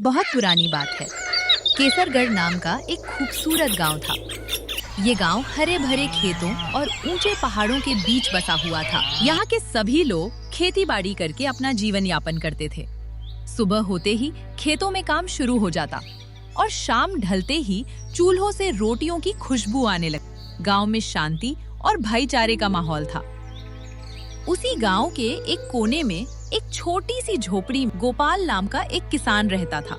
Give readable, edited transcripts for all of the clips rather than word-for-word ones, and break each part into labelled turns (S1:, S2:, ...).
S1: बहुत पुरानी बात है। केसरगढ़ नाम का एक खूबसूरत गांव था। ये गांव हरे भरे खेतों और ऊंचे पहाड़ों के बीच बसा हुआ था। यहाँ के सभी लोग खेती बाड़ी करके अपना जीवन यापन करते थे। सुबह होते ही खेतों में काम शुरू हो जाता और शाम ढलते ही चूल्हों से रोटियों की खुशबू आने लगी। गांव में शांति और भाईचारे का माहौल था। उसी गांव के एक कोने में एक छोटी सी झोपड़ी गोपाल नाम का एक किसान रहता था।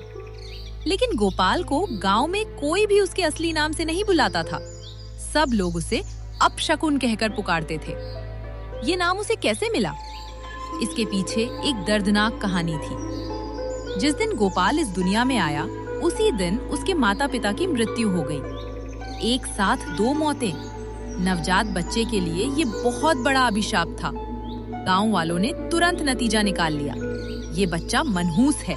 S1: लेकिन गोपाल को गांव में कोई भी उसके असली नाम से नहीं बुलाता था। सब लोग उसे अपशकुन कहकर पुकारते थे। ये नाम उसे कैसे मिला? इसके पीछे एक दर्दनाक कहानी थी। जिस दिन गोपाल इस दुनिया में आया, उसी दिन उसके माता पिता की मृत्यु हो गई। एक साथ दो मौतें। नवजात बच्चे के लिए ये बहुत बड़ा अभिशाप था। गांव वालों ने तुरंत नतीजा निकाल लिया, ये बच्चा मनहूस है।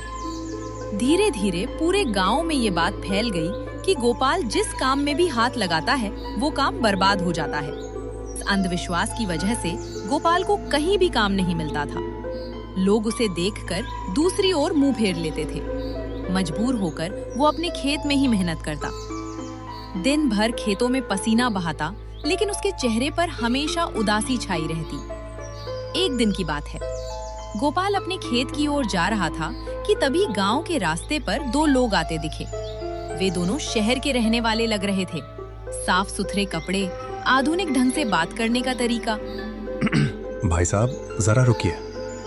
S1: धीरे धीरे पूरे गांव में ये बात फैल गई कि गोपाल जिस काम में भी हाथ लगाता है वो काम बर्बाद हो जाता है। इस अंधविश्वास की वजह से गोपाल को कहीं भी काम नहीं मिलता था। लोग उसे देखकर दूसरी ओर मुंह फेर लेते थे। मजबूर होकर वो अपने खेत में ही मेहनत करता। दिन भर खेतों में पसीना बहाता, लेकिन उसके चेहरे पर हमेशा उदासी छाई रहती। एक दिन की बात है, गोपाल अपने खेत की ओर जा रहा था कि तभी गांव के रास्ते पर दो लोग आते दिखे। वे दोनों शहर के रहने वाले लग रहे थे। साफ सुथरे कपड़े, आधुनिक ढंग से बात करने का तरीका।
S2: भाई साहब जरा रुकिए,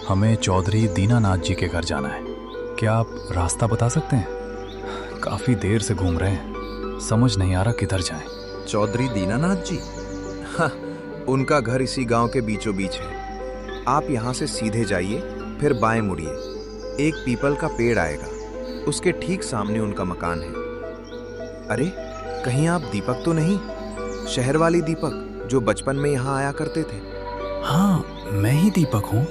S2: हमें चौधरी दीनानाथ जी के घर जाना है। क्या आप रास्ता बता सकते हैं? काफी देर से घूम रहे हैं, समझ नहीं आ रहा किधर जाएं।
S3: चौधरी दीनानाथ जी? हाँ, उनका घर इसी गांव के बीचों बीच है। आप यहाँ से सीधे जाइए, फिर बाएं मुड़िए। एक पीपल का पेड़ आएगा, उसके ठीक सामने उनका मकान है। अरे, कहीं आप दीपक तो नहीं? शहर वाली दीपक जो बचपन में यहाँ आया करते थे।
S2: हाँ, मैं ही दीपक हूँ।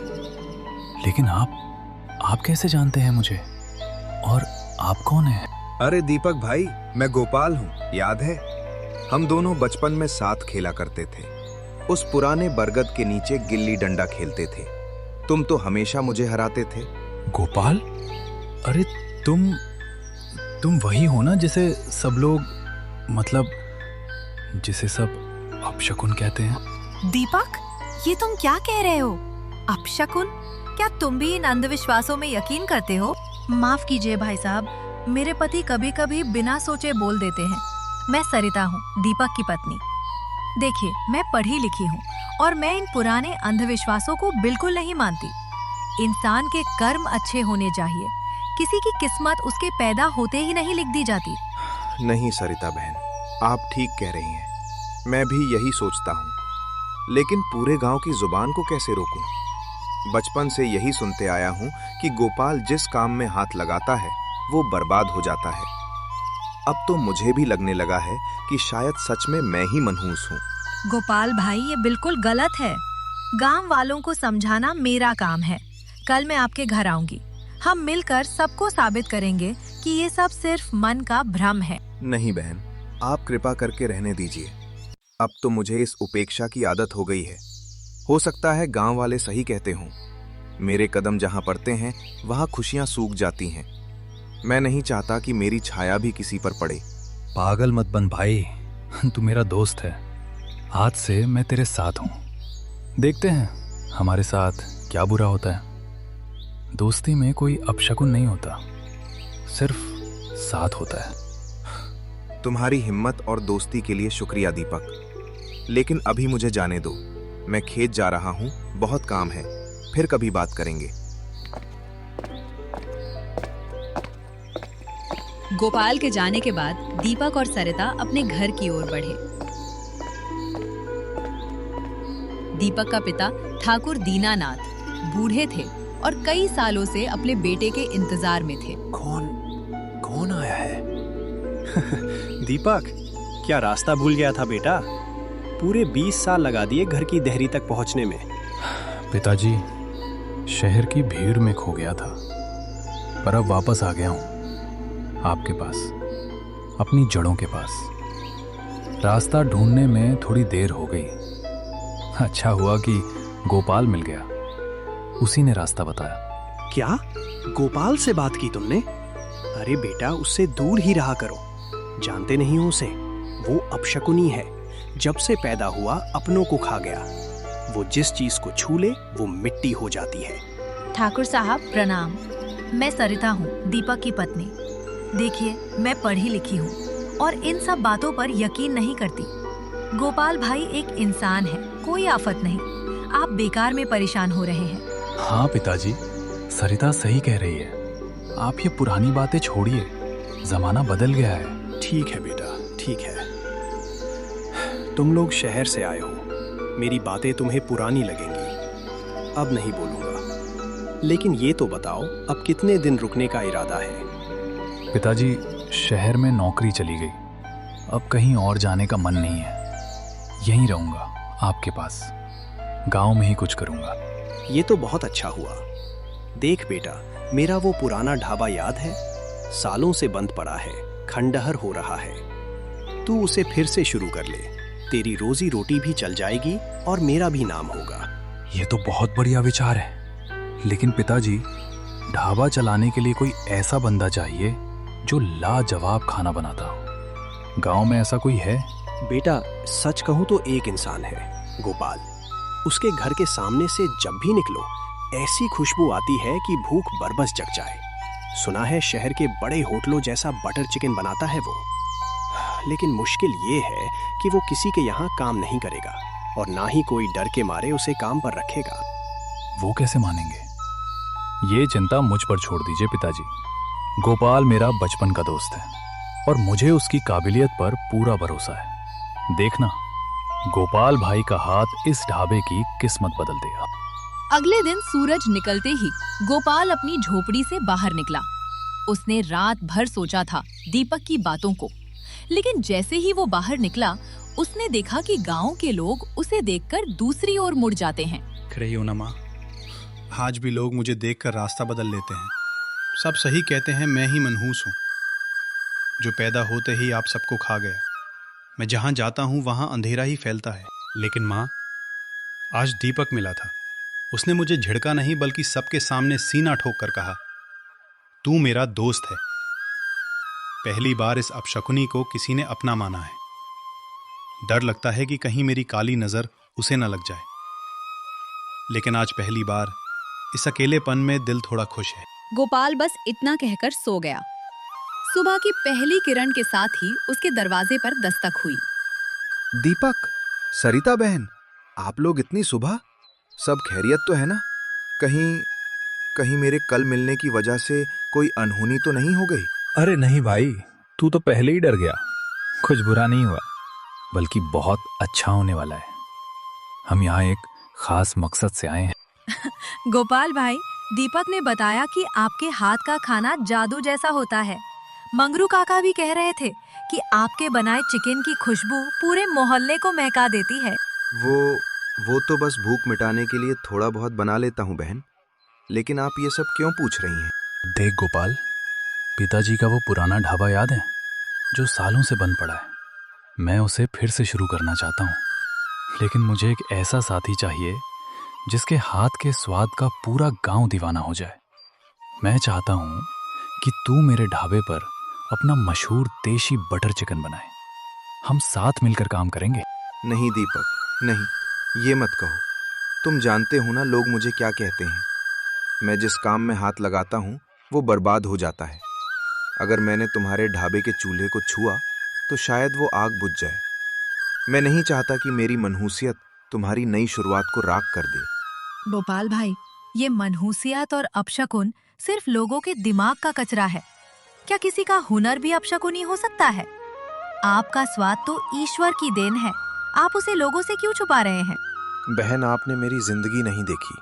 S2: लेकिन आप कैसे जानते हैं मुझे? और आप कौन हैं?
S3: अरे दीपक भाई, मैं गोपाल हूँ, याद है? हम दोनों बचपन में साथ खेला करते थे। उस पुराने बरगद के नीचे गिल्ली डंडा खेलते थे। तुम तो हमेशा मुझे हराते थे।
S2: गोपाल, अरे तुम वही हो ना जिसे सब लोग, मतलब जिसे सब अपशकुन कहते हैं?
S1: दीपक, ये तुम क्या कह रहे हो? अपशकुन? क्या तुम भी इन अंधविश्वासों में यकीन करते हो? माफ कीजिए भाई साहब, मेरे पति कभी कभी बिना सोचे बोल देते हैं। मैं सरिता हूँ, दीपक की पत्नी। देखिए, मैं पढ़ी लिखी हूँ और मैं इन पुराने अंधविश्वासों को बिल्कुल नहीं मानती। इंसान के कर्म अच्छे होने चाहिए। किसी की किस्मत उसके पैदा होते ही नहीं लिख दी जाती।
S3: नहीं सरिता बहन, आप ठीक कह रही हैं। मैं भी यही सोचता हूँ। लेकिन पूरे गांव की जुबान को कैसे रोकूं? बचपन से यही सुनते आया हूँ कि गोपाल जिस काम में हाथ लगाता है वो बर्बाद हो जाता है। अब तो मुझे भी लगने लगा है कि शायद सच में मैं ही मनहूस हूँ।
S1: गोपाल भाई, ये बिल्कुल गलत है। गांव वालों को समझाना मेरा काम है। कल मैं आपके घर आऊंगी। हम मिलकर सबको साबित करेंगे कि ये सब सिर्फ मन का भ्रम है।
S3: नहीं बहन, आप कृपा करके रहने दीजिए। अब तो मुझे इस उपेक्षा की आदत हो गई है। हो सकता है गांव वाले सही कहते हों। मेरे कदम जहां पड़ते हैं वहां खुशियां सूख जाती हैं। मैं नहीं चाहता कि मेरी छाया भी किसी पर पड़े।
S2: पागल मत बन भाई, तू मेरा दोस्त है। आज से मैं तेरे साथ हूँ। देखते हैं हमारे साथ क्या बुरा होता है। दोस्ती में कोई अपशकुन नहीं होता, सिर्फ साथ होता है।
S3: तुम्हारी हिम्मत और दोस्ती के लिए शुक्रिया दीपक। लेकिन अभी मुझे जाने दो, मैं खेत जा रहा हूँ, बहुत काम है। फिर कभी बात करेंगे।
S1: गोपाल के जाने के बाद दीपक और सरिता अपने घर की ओर बढ़े। दीपक का पिता ठाकुर दीनानाथ बूढ़े थे और कई सालों से अपने बेटे के इंतजार में थे।
S2: कौन आया है?
S4: दीपक, क्या रास्ता भूल गया था बेटा? पूरे 20 साल लगा दिए घर की देहरी तक पहुंचने में।
S2: पिताजी, शहर की भीड़ में खो गया था, पर अब वापस आ गया हूँ आपके पास, अपनी जड़ों के पास। रास्ता ढूंढने में थोड़ी देर हो गई। अच्छा हुआ कि गोपाल मिल गया, उसी ने रास्ता बताया।
S4: क्या गोपाल से बात की तुमने? अरे बेटा, उससे दूर ही रहा करो। जानते नहीं हो उसे? वो अपशकुनी है। जब से पैदा हुआ अपनों को खा गया। वो जिस चीज को छू ले वो मिट्टी हो जाती है।
S1: ठाकुर साहब प्रणाम। मैं सरिता हूँ, दीपक की पत्नी। देखिए, मैं पढ़ी लिखी हूँ और इन सब बातों पर यकीन नहीं करती। गोपाल भाई एक इंसान है, कोई आफत नहीं। आप बेकार में परेशान हो रहे हैं।
S2: हाँ पिताजी, सरिता सही कह रही है। आप ये पुरानी बातें छोड़िए, जमाना बदल गया है।
S4: ठीक है बेटा, ठीक है। तुम लोग शहर से आए हो, मेरी बातें तुम्हें पुरानी लगेंगी। अब नहीं बोलूंगा। लेकिन ये तो बताओ, अब कितने दिन रुकने का इरादा है?
S2: पिताजी, शहर में नौकरी चली गई, अब कहीं और जाने का मन नहीं है। यहीं रहूंगा आपके पास, गांव में ही कुछ करूंगा।
S4: ये तो बहुत अच्छा हुआ। देख बेटा, मेरा वो पुराना ढाबा याद है? सालों से बंद पड़ा है, खंडहर हो रहा है। तू उसे फिर से शुरू कर ले। तेरी रोजी रोटी भी चल जाएगी और मेरा भी नाम होगा।
S2: ये तो बहुत बढ़िया विचार है, लेकिन पिताजी, ढाबा चलाने के लिए कोई ऐसा बंदा चाहिए जो लाजवाब खाना बनाता हो। गांव में ऐसा कोई है?
S4: बेटा, सच कहूं तो एक इंसान है, गोपाल। उसके घर के सामने से जब भी निकलो ऐसी खुशबू आती है कि भूख बरबस जग जाए। सुना है शहर के बड़े होटलों जैसा बटर चिकन बनाता है वो। लेकिन मुश्किल ये है कि वो किसी के यहाँ काम नहीं करेगा और ना ही कोई डर के मारे उसे काम पर रखेगा।
S2: वो कैसे मानेंगे? ये चिंता मुझ पर छोड़ दीजिए पिताजी। गोपाल मेरा बचपन का दोस्त है और मुझे उसकी काबिलियत पर पूरा भरोसा है। देखना, गोपाल भाई का हाथ इस ढाबे की किस्मत बदल देगा।
S1: अगले दिन सूरज निकलते ही गोपाल अपनी झोपड़ी से बाहर निकला। उसने रात भर सोचा था दीपक की बातों को, लेकिन जैसे ही वो बाहर निकला उसने देखा कि गांव के लोग उसे देखकर दूसरी ओर मुड़ जाते हैं।
S5: रही हो ना माँ, आज भी लोग मुझे देखकर रास्ता बदल लेते हैं। सब सही कहते हैं, मैं ही मनहूस हूँ जो पैदा होते ही आप सबको खा गया। मैं जहाँ जाता हूँ वहाँ अंधेरा ही फैलता है। लेकिन माँ, आज दीपक मिला था। उसने मुझे झिड़का नहीं बल्कि सबके सामने सीना ठोक कर कहा, तू मेरा दोस्त है। पहली बार इस अपशकुनी को किसी ने अपना माना है। डर लगता है कि कहीं मेरी काली नजर उसे न लग जाए। लेकिन आज पहली बार इस अकेलेपन में दिल थोड़ा खुश है।
S1: गोपाल बस इतना कहकर सो गया। सुबह की पहली किरण के साथ ही उसके दरवाजे पर दस्तक हुई।
S3: दीपक, सरिता बहन, आप लोग इतनी सुबह? सब खैरियत तो है ना? कहीं मेरे कल मिलने की वजह से कोई अनहोनी तो नहीं हो गई?
S2: अरे नहीं भाई, तू तो पहले ही डर गया। कुछ बुरा नहीं हुआ, बल्कि बहुत अच्छा होने वाला है। हम यहाँ एक खास मकसद से आए हैं।
S1: गोपाल भाई, दीपक ने बताया कि आपके हाथ का खाना जादू जैसा होता है। मंगरू काका भी कह रहे थे कि आपके बनाए चिकन की खुशबू पूरे मोहल्ले को महका देती है।
S3: वो तो बस भूख मिटाने के लिए थोड़ा बहुत बना लेता हूँ बहन। लेकिन आप ये सब क्यों पूछ रही हैं?
S2: देख गोपाल, पिताजी का वो पुराना ढाबा याद है जो सालों से बंद पड़ा है? मैं उसे फिर से शुरू करना चाहता हूँ, लेकिन मुझे एक ऐसा साथी चाहिए जिसके हाथ के स्वाद का पूरा गांव दीवाना हो जाए। मैं चाहता हूँ कि तू मेरे ढाबे पर अपना मशहूर देशी बटर चिकन बनाए। हम साथ मिलकर काम करेंगे।
S3: नहीं दीपक, नहीं, ये मत कहो। तुम जानते हो ना लोग मुझे क्या कहते हैं। मैं जिस काम में हाथ लगाता हूँ वो बर्बाद हो जाता है। अगर मैंने तुम्हारे ढाबे के चूल्हे को छुआ तो शायद वो आग बुझ जाए। मैं नहीं चाहता कि मेरी मनहूसियत तुम्हारी नई शुरुआत को राख कर दे।
S1: गोपाल भाई, ये मनहूसियत और अपशकुन सिर्फ लोगों के दिमाग का कचरा है। क्या किसी का हुनर भी अपशकुनी हो सकता है? आपका स्वाद तो ईश्वर की देन है, आप उसे लोगों से क्यों छुपा रहे हैं?
S3: बहन, आपने मेरी जिंदगी नहीं देखी।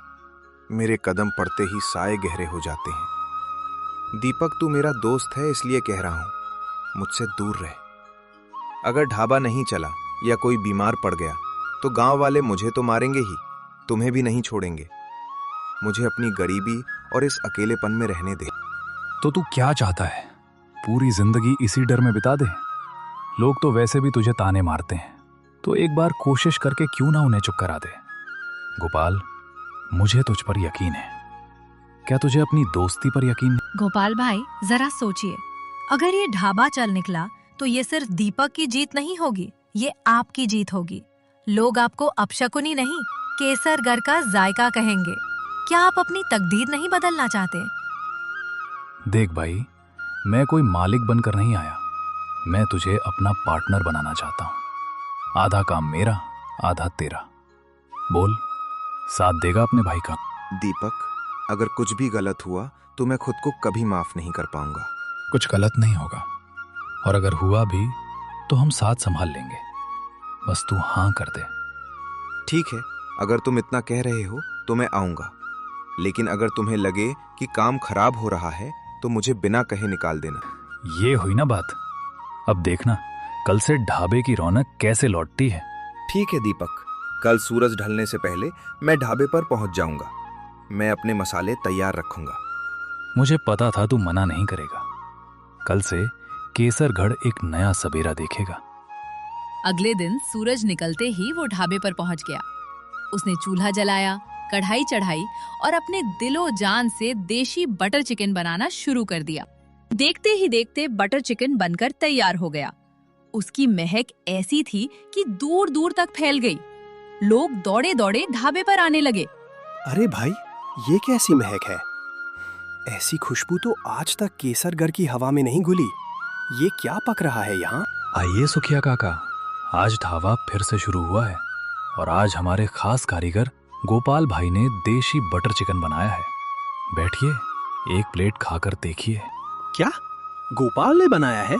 S3: मेरे कदम पड़ते ही साए गहरे हो जाते हैं। दीपक, तू मेरा दोस्त है इसलिए कह रहा हूँ, मुझसे दूर रह। अगर ढाबा नहीं चला या कोई बीमार पड़ गया तो गांव वाले मुझे तो मारेंगे ही, तुम्हें भी नहीं छोड़ेंगे। मुझे अपनी गरीबी और इस अकेलेपन में रहने दे।
S2: तो तू क्या चाहता है? पूरी जिंदगी इसी डर में बिता दे? लोग तो वैसे भी तुझे ताने मारते हैं, तो एक बार कोशिश करके क्यों ना उन्हें चुप करा दे। गोपाल, मुझे तुझ पर यकीन है। क्या तुझे अपनी दोस्ती पर यकीन है?
S6: गोपाल भाई जरा सोचिए, अगर ये ढाबा चल निकला तो ये सिर्फ दीपक की जीत नहीं होगी, ये आपकी जीत होगी। लोग आपको अपशकुनी नहीं, केसरगर का जायका कहेंगे। क्या आप अपनी तकदीर नहीं बदलना चाहते?
S2: देख भाई, मैं कोई मालिक बनकर नहीं आया। मैं तुझे अपना पार्टनर बनाना चाहता हूँ। आधा काम मेरा, आधा तेरा। बोल, साथ देगा अपने भाई का?
S3: दीपक, अगर कुछ भी गलत हुआ तो मैं खुद को कभी माफ नहीं कर पाऊंगा।
S2: कुछ गलत नहीं होगा, और अगर हुआ भी तो हम साथ संभाल लेंगे। बस तू हाँ कर दे।
S3: ठीक है, अगर तुम इतना कह रहे हो तो मैं आऊंगा, लेकिन अगर तुम्हें लगे कि काम खराब हो रहा है तो मुझे बिना कहे निकाल देना।
S2: ये हुई ना बात। अब देखना कल से ढाबे की रौनक कैसे लौटती है।
S3: ठीक है दीपक, कल सूरज ढलने से पहले मैं ढाबे पर पहुंच जाऊंगा। मैं अपने मसाले तैयार रखूंगा।
S2: मुझे पता था तू मना नहीं करेगा। कल से केसरगढ़ एक नया सवेरा देखेगा।
S1: अगले दिन सूरज निकलते ही वो ढाबे पर पहुंच गया। उसने चूल्हा जलाया, कढ़ाई चढ़ाई और अपने दिलो जान से देशी बटर चिकन बनाना शुरू कर दिया। देखते ही देखते बटर चिकन बनकर तैयार हो गया। उसकी महक ऐसी थी कि दूर दूर तक फैल गई। लोग दौड़े दौड़े ढाबे पर आने लगे।
S4: अरे भाई, ये कैसी महक है? ऐसी खुशबू तो आज तक केसरगढ़ की हवा में नहीं घुली। ये क्या पक रहा है यहाँ?
S2: आइए सुखिया काका, आज ढाबा फिर से शुरू हुआ है और आज हमारे खास कारीगर गोपाल भाई ने देशी बटर चिकन बनाया है। बैठिए, एक प्लेट खाकर देखिए।
S4: क्या गोपाल ने बनाया है?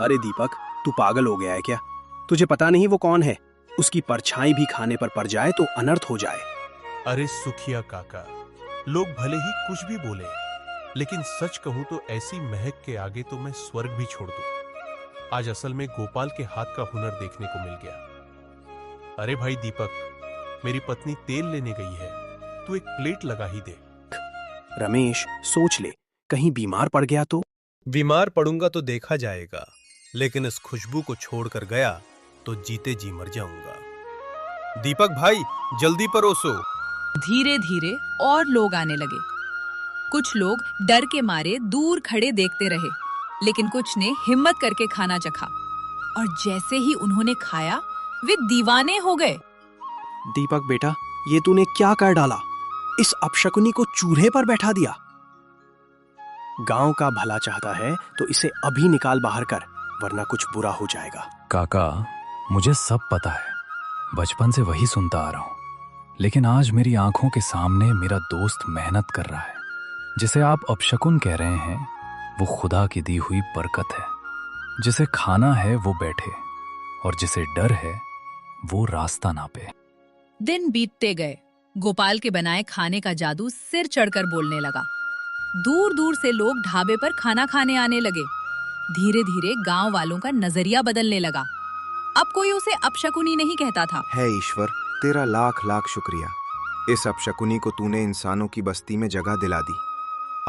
S4: अरे दीपक, तू पागल हो गया है क्या? तुझे पता नहीं वो कौन है? उसकी परछाई भी खाने पर पड़ जाए तो अनर्थ हो जाए।
S7: अरे सुखिया काका, लोग भले ही कुछ भी बोले, लेकिन सच कहूं तो ऐसी महक के आगे तो मैं स्वर्ग भी छोड़ दूं। आज असल में गोपाल के हाथ का हुनर देखने को मिल गया। अरे भाई दीपक, मेरी पत्नी तेल लेने गई है, तू एक प्लेट लगा ही दे।
S4: रमेश, सोच ले, कहीं बीमार पड़ गया तो?
S5: बीमार पड़ूंगा तो देखा जाएगा, लेकिन इस खुशबू को छोड़कर गया तो जीते जी मर जाऊंगा। दीपक भाई, जल्दी परोसो।
S1: धीरे धीरे और लोग आने लगे। कुछ लोग डर के मारे दूर खड़े देखते रहे, लेकिन कुछ ने हिम्मत करके खाना चखा और जैसे ही उन्होंने खाया वे दीवाने हो गए।
S4: दीपक बेटा, ये तूने क्या कर डाला? इस अपशकुनी को चूल्हे पर बैठा दिया। गांव का भला चाहता है तो इसे अभी निकाल बाहर कर, वरना कुछ बुरा हो जाएगा।
S2: काका, मुझे सब पता है, बचपन से वही सुनता आ रहा हूं। लेकिन आज मेरी आंखों के सामने मेरा दोस्त मेहनत कर रहा है। जिसे आप अपशकुन कह रहे हैं, वो खुदा की दी हुई बरकत है। जिसे खाना है वो बैठे, और जिसे डर है वो रास्ता नापे।
S1: दिन बीतते गए। गोपाल के बनाए खाने का जादू सिर चढ़कर बोलने लगा। दूर दूर से लोग ढाबे पर खाना खाने आने लगे। धीरे धीरे गांव वालों का नजरिया बदलने लगा। अब कोई उसे अपशकुनी नहीं कहता था।
S3: है ईश्वर, तेरा लाख लाख शुक्रिया। इस अपशकुनी को तूने इंसानों की बस्ती में जगह दिला दी।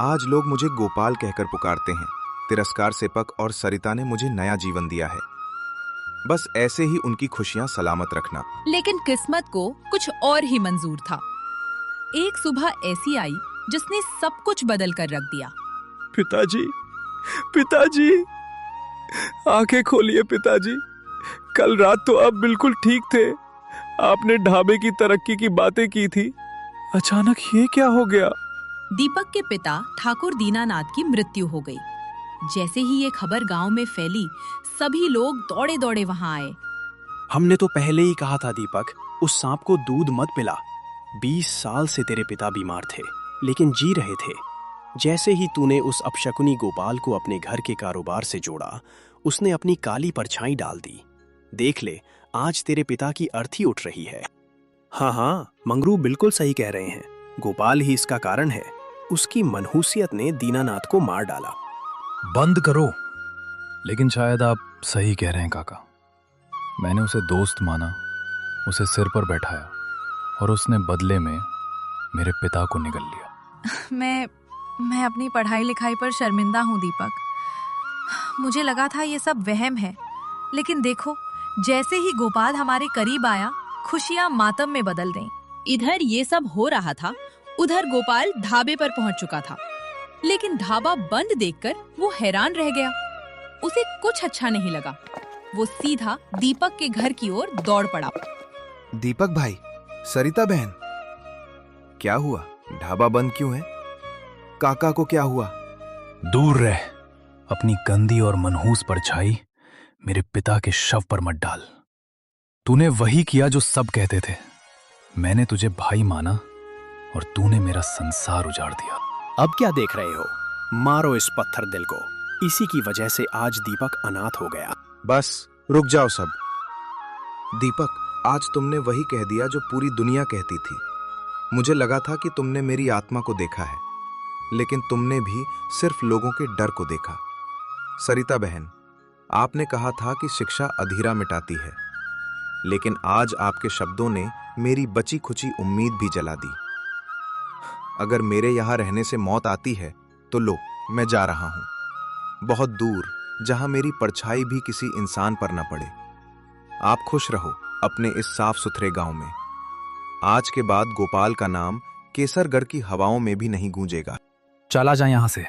S3: आज लोग मुझे गोपाल कहकर पुकारते हैं। तिरस्कार सेपक और सरिता ने मुझे नया जीवन दिया है। बस ऐसे ही उनकी खुशियां सलामत रखना।
S1: लेकिन किस्मत को कुछ और ही मंजूर था। एक सुबह ऐसी आई जिसने सब कुछ बदल कर रख दिया।
S8: पिताजी, पिताजी, आंखें खोलिए पिताजी। कल रात तो आप बिल्कुल ठीक थे। आपने ढाबे की तरक्की की बातें की थी, अचानक ये क्या हो गया?
S1: दीपक के पिता ठाकुर दीनानाथ की मृत्यु हो गई। जैसे ही ये खबर गांव में फैली, सभी लोग दौड़े दौड़े वहां आए।
S4: हमने तो पहले ही कहा था दीपक, उस सांप को दूध मत पिला। 20 साल से तेरे पिता बीमार थे, लेकिन जी रहे थे। जैसे ही तूने उस अपशकुनी गोपाल को अपने घर के कारोबार से जोड़ा, उसने अपनी काली परछाई डाल दी। देख ले, आज तेरे पिता की अर्थी उठ रही है। हाँ, मंगरू बिल्कुल सही कह रहे हैं। गोपाल ही इसका कारण है। उसकी मनहूसियत ने दीनानाथ को मार डाला।
S2: बंद करो। लेकिन शायद आप सही कह रहे हैं काका। मैंने उसे दोस्त माना, उसे सिर पर बैठाया, और उसने बदले में मेरे पिता को निगल लिया।
S6: मैं अपनी पढ़ाई लिखाई पर शर्मिंदा हूँ दीपक। मुझे लगा था ये सब वहम है, लेकिन देखो, जैसे ही गोपाल हमारे करीब आया, खुशियाँ मातम में बदल गईं।
S1: इधर ये सब हो रहा था, उधर गोपाल ढाबे पर पहुंच चुका था। लेकिन ढाबा बंद देखकर वो हैरान रह गया। उसे कुछ अच्छा नहीं लगा। वो सीधा दीपक के घर की ओर दौड़ पड़ा।
S3: दीपक भाई, सरिता बहन, क्या हुआ? ढाबा बंद क्यों है? काका को क्या हुआ?
S2: दूर रह। अपनी गंदी और मनहूस परछाई मेरे पिता के शव पर मत डाल। तूने वही किया जो सब कहते थे। मैंने तुझे भाई माना और तूने मेरा संसार उजाड़ दिया।
S4: अब क्या देख रहे हो? मारो इस पत्थर दिल को। इसी की वजह से आज दीपक अनाथ हो गया।
S3: बस रुक जाओ सब। दीपक, आज तुमने वही कह दिया जो पूरी दुनिया कहती थी। मुझे लगा था कि तुमने मेरी आत्मा को देखा है, लेकिन तुमने भी सिर्फ लोगों के डर को देखा। सरिता बहन, आपने कहा था कि शिक्षा अधीरा मिटाती है, लेकिन आज आपके शब्दों ने मेरी बची खुची उम्मीद भी जला दी। अगर मेरे यहां रहने से मौत आती है तो लो, मैं जा रहा हूं बहुत दूर, जहां मेरी परछाई भी किसी इंसान पर न पड़े। आप खुश रहो अपने इस साफ सुथरे गांव में। आज के बाद गोपाल का नाम केसरगढ़ की हवाओं में भी नहीं गूंजेगा।
S2: चला जा यहां से,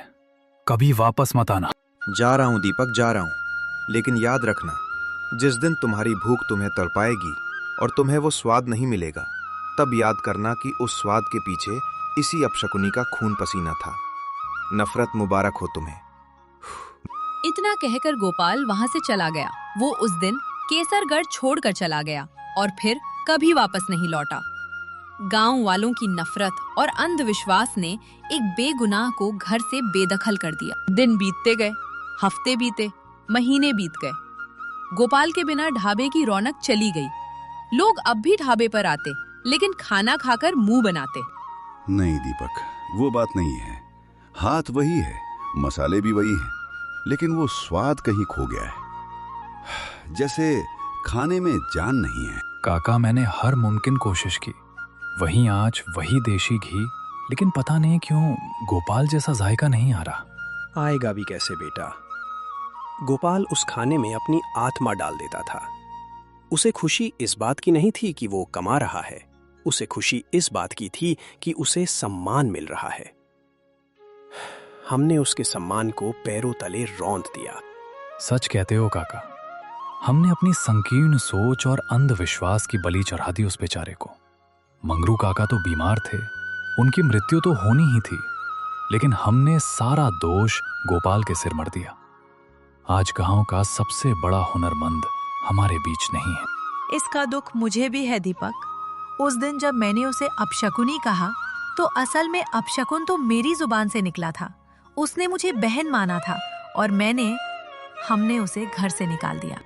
S2: कभी वापस मत आना।
S3: जा रहा हूं दीपक, जा रहा हूं, लेकिन याद रखना, जिस दिन तुम्हारी भूख तुम्हें तड़पाएगी और तुम्हें वो स्वाद नहीं मिलेगा, तब याद करना कि उस स्वाद के पीछे इसी अपशकुनी का खून पसीना था। नफरत मुबारक हो तुम्हें।
S1: इतना कहकर गोपाल वहां से चला गया। वो उस दिन केसरगढ़ छोड़कर चला गया और फिर कभी वापस नहीं लौटा। गांव वालों की नफरत और अंधविश्वास ने एक बेगुनाह को घर से बेदखल कर दिया। दिन बीतते गए, हफ्ते बीते, महीने बीत गए। गोपाल के बिना ढाबे की रौनक चली गई। लोग अब भी ढाबे पर आते, लेकिन खाना खाकर मुंह बनाते।
S9: नहीं दीपक, वो बात नहीं है। हाथ वही है, मसाले भी वही हैं, लेकिन वो स्वाद कहीं खो गया है। जैसे खाने में जान नहीं है।
S2: काका, मैंने हर मुमकिन कोशिश की। वही आंच, वही देशी घी, लेकिन पता नहीं क्यों गोपाल जैसा जायका नहीं आ रहा।
S4: आएगा भी कैसे बेटा? गोपाल उस खाने में अपनी आत्मा डाल देता था। उसे खुशी इस बात की नहीं थी कि वो कमा रहा है, उसे खुशी इस बात की थी कि उसे सम्मान मिल रहा है। हमने उसके सम्मान को पैरों तले रौंद दिया।
S2: सच कहते हो काका, हमने अपनी संकीर्ण सोच और अंधविश्वास की बलि चढ़ा दी उस बेचारे को। मंगरू काका तो बीमार थे, उनकी मृत्यु तो होनी ही थी, लेकिन हमने सारा दोष गोपाल के सिर मर दिया। आज गांव का सबसे बड़ा हुनरमंद हमारे बीच नहीं है।
S6: इसका दुख मुझे भी है दीपक। उस दिन जब मैंने उसे अपशकुनी कहा, तो असल में अपशकुन तो मेरी जुबान से निकला था। उसने मुझे बहन माना था और हमने उसे घर से निकाल दिया।